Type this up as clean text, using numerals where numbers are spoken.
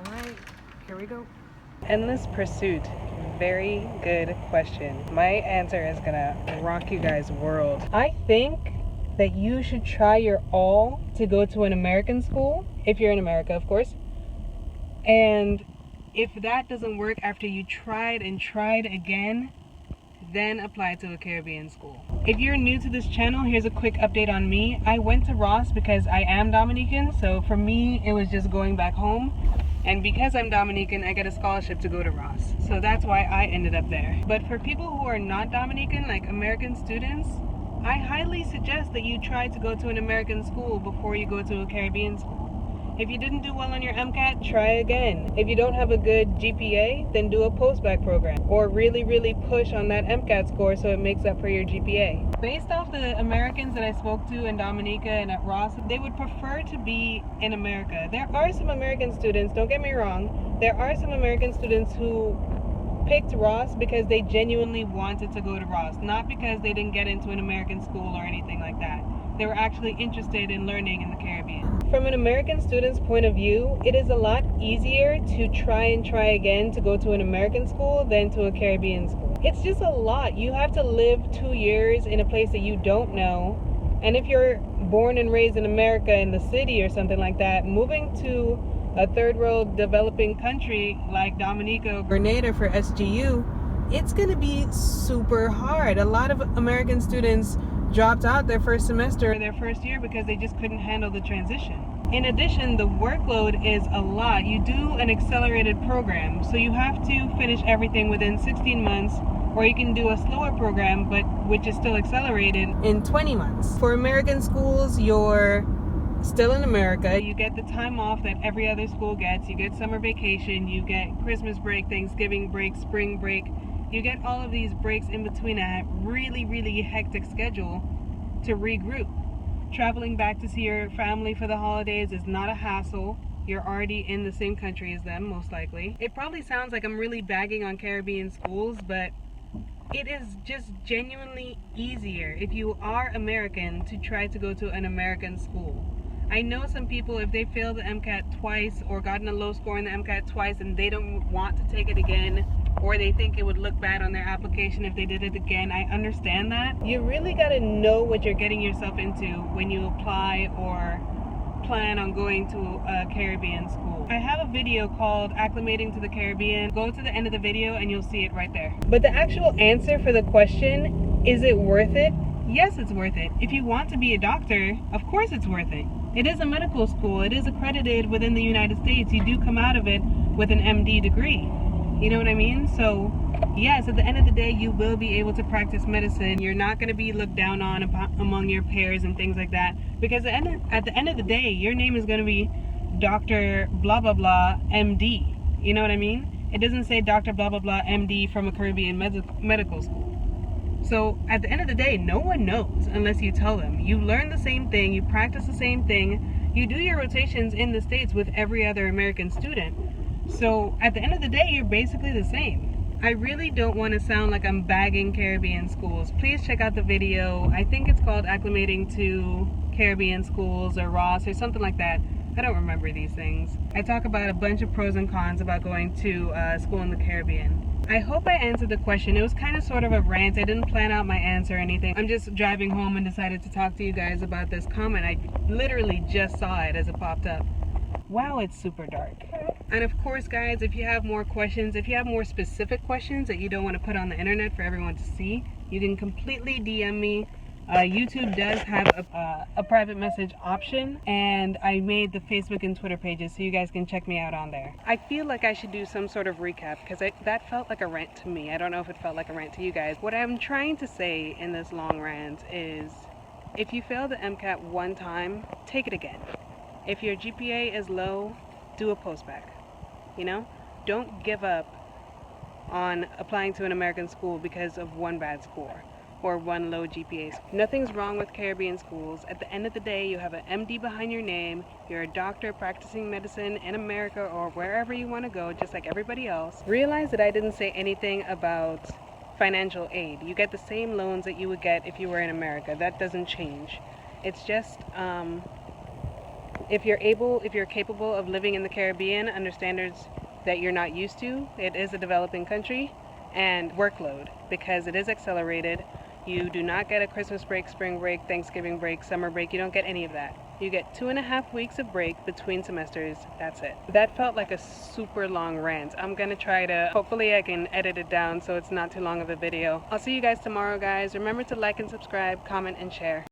Alright, here we go. Endless pursuit. Very good question. My answer is gonna rock you guys' world. I think that you should try your all to go to an American school, if you're in America, of course. And if that doesn't work after you tried and tried again, then apply to a Caribbean school. If you're new to this channel, here's a quick update on me. I went to Ross because I am Dominican, so for me, it was just going back home. And because I'm Dominican, I get a scholarship to go to Ross. So that's why I ended up there. But for people who are not Dominican, like American students, I highly suggest that you try to go to an American school before you go to a Caribbean school. If you didn't do well on your MCAT, try again. If you don't have a good GPA, then do a post-bac program. Or really push on that MCAT score so it makes up for your GPA. Based off the Americans that I spoke to in Dominica and at Ross, they would prefer to be in America. There are some American students, don't get me wrong, there are some American students who picked Ross because they genuinely wanted to go to Ross, not because they didn't get into an American school or anything like that. They were actually interested in learning in the Caribbean. From an American student's point of view, it is a lot easier to try again to go to an American school than to a Caribbean school. It's just a lot. You have to live 2 years in a place that you don't know. And if you're born and raised in America in the city or something like that, moving to a third world developing country like Dominica or Grenada for SGU, it's gonna be super hard. A lot of American students dropped out their first semester or their first year because they just couldn't handle the transition. In addition, the workload is a lot. You do an accelerated program, so you have to finish everything within 16 months, or you can do a slower program, but which is still accelerated, in 20 months. For American schools, you're still in America. You get the time off that every other school gets. You get summer vacation, you get Christmas break, Thanksgiving break, spring break. You get all of these breaks in between a really hectic schedule to regroup. Traveling back to see your family for the holidays is not a hassle. You're already in the same country as them, most likely. It probably sounds like I'm really bagging on Caribbean schools, but it is just genuinely easier if you are American to try to go to an American school. I know some people, if they failed the MCAT twice or gotten a low score in the MCAT twice and they don't want to take it again, or they think it would look bad on their application if they did it again, I understand that. You really gotta know what you're getting yourself into when you apply or plan on going to a Caribbean school. I have a video called Acclimating to the Caribbean. Go to the end of the video and you'll see it right there. But the actual answer for the question, is it worth it? Yes, it's worth it. If you want to be a doctor, of course it's worth it. It is a medical school. It is accredited within the United States. You do come out of it with an MD degree. You know what I mean? So yes, at the end of the day, you will be able to practice medicine. You're not going to be looked down on among your peers and things like that. Because at the end of the day, your name is going to be Dr. blah blah blah MD. You know what I mean? It doesn't say Dr. blah blah blah MD from a Caribbean medical school. So at the end of the day, no one knows unless you tell them. You learn the same thing, you practice the same thing, you do your rotations in the States with every other American student. So at the end of the day, you're basically the same. I really don't want to sound like I'm bagging Caribbean schools. Please check out the video. I think it's called Acclimating to Caribbean Schools or Ross or something like that. I don't remember these things. I talk about a bunch of pros and cons about going to school in the Caribbean. I hope I answered the question. It was kind of sort of a rant. I didn't plan out my answer or anything. I'm just driving home and decided to talk to you guys about this comment. I literally just saw it as it popped up. Wow, it's super dark. And of course, guys, if you have more questions, if you have more specific questions that you don't want to put on the internet for everyone to see, you can completely DM me. YouTube does have a private message option, and I made the Facebook and Twitter pages so you guys can check me out on there. I feel like I should do some sort of recap because that felt like a rant to me. I don't know if it felt like a rant to you guys. What I'm trying to say in this long rant is, if you fail the MCAT one time, take it again. If your GPA is low, do a post-bac. You know, don't give up on applying to an American school because of one bad score or one low GPA. Nothing's wrong with Caribbean schools. At the end of the day, you have an MD behind your name. You're a doctor practicing medicine in America or wherever you want to go, just like everybody else. Realize that I didn't say anything about financial aid. You get the same loans that you would get if you were in America. That doesn't change. It's just if you're capable of living in the Caribbean under standards that you're not used to, it is a developing country, and workload, because it is accelerated. You do not get a Christmas break, spring break, Thanksgiving break, summer break. You don't get any of that. You get 2.5 weeks of break between semesters. That's it. That felt like a super long rant. I'm gonna try to, hopefully I can edit it down so it's not too long of a video. I'll see you guys tomorrow, guys. Remember to like and subscribe, comment, and share.